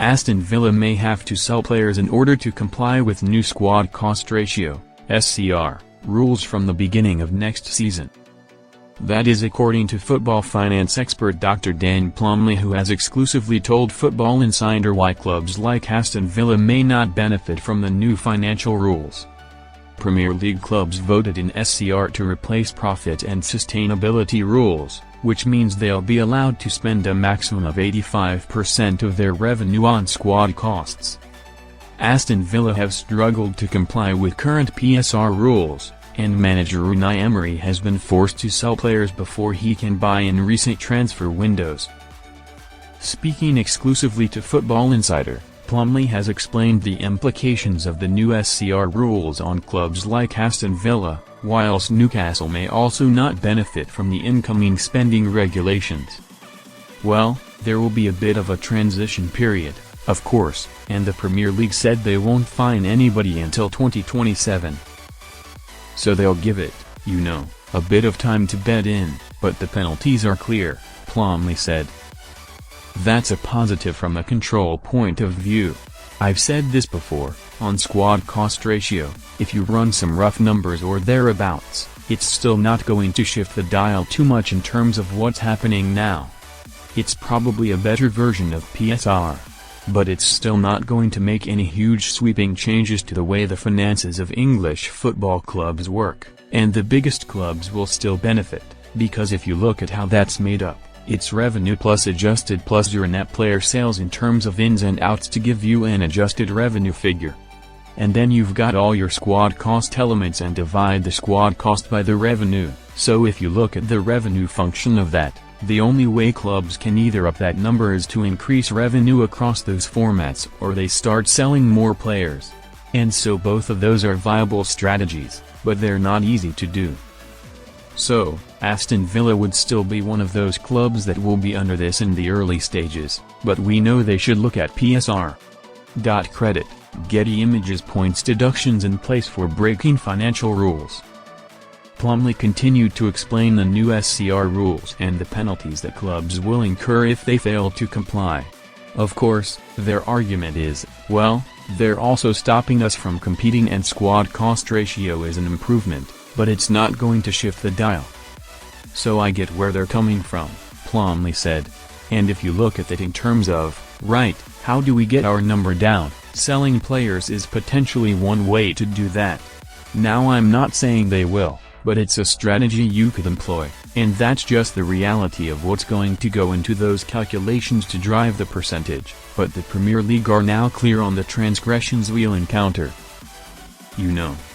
Aston Villa may have to sell players in order to comply with new squad cost ratio (SCR) rules from the beginning of next season. That is according to football finance expert Dr. Dan Plumley, who has exclusively told Football Insider why clubs like Aston Villa may not benefit from the new financial rules. Premier League clubs voted in SCR to replace profit and sustainability rules, which means they'll be allowed to spend a maximum of 85% of their revenue on squad costs. Aston Villa have struggled to comply with current PSR rules, and manager Unai Emery has been forced to sell players before he can buy in recent transfer windows. Speaking exclusively to Football Insider, Plumley has explained the implications of the new SCR rules on clubs like Aston Villa, whilst Newcastle may also not benefit from the incoming spending regulations. Well, there will be a bit of a transition period, of course, and the Premier League said they won't fine anybody until 2027. So they'll give it, a bit of time to bed in, but the penalties are clear, Plumley said. That's a positive from a control point of view. I've said this before, on squad cost ratio, if you run some rough numbers or thereabouts, it's still not going to shift the dial too much in terms of what's happening now. It's probably a better version of PSR. But it's still not going to make any huge sweeping changes to the way the finances of English football clubs work, and the biggest clubs will still benefit, because if you look at how that's made up, it's revenue plus adjusted plus your net player sales in terms of ins and outs to give you an adjusted revenue figure. And then you've got all your squad cost elements and divide the squad cost by the revenue, so if you look at the revenue function of that, the only way clubs can either up that number is to increase revenue across those formats or they start selling more players. And so both of those are viable strategies, but they're not easy to do. So, Aston Villa would still be one of those clubs that will be under this in the early stages, but we know they should look at PSR. Credit, Getty Images points deductions in place for breaking financial rules. Plumley continued to explain the new SCR rules and the penalties that clubs will incur if they fail to comply. Of course, their argument is, well, they're also stopping us from competing and squad cost ratio is an improvement, but it's not going to shift the dial. So I get where they're coming from, Plumley said. And if you look at it in terms of, right, how do we get our number down, selling players is potentially one way to do that. Now I'm not saying they will, but it's a strategy you could employ, and that's just the reality of what's going to go into those calculations to drive the percentage, but the Premier League are now clear on the transgressions we'll encounter.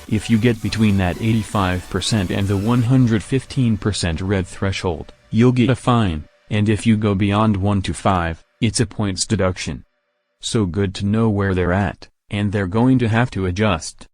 If you get between that 85% and the 115% red threshold, you'll get a fine, and if you go beyond 1 to 5, it's a points deduction. So good to know where they're at, and they're going to have to adjust.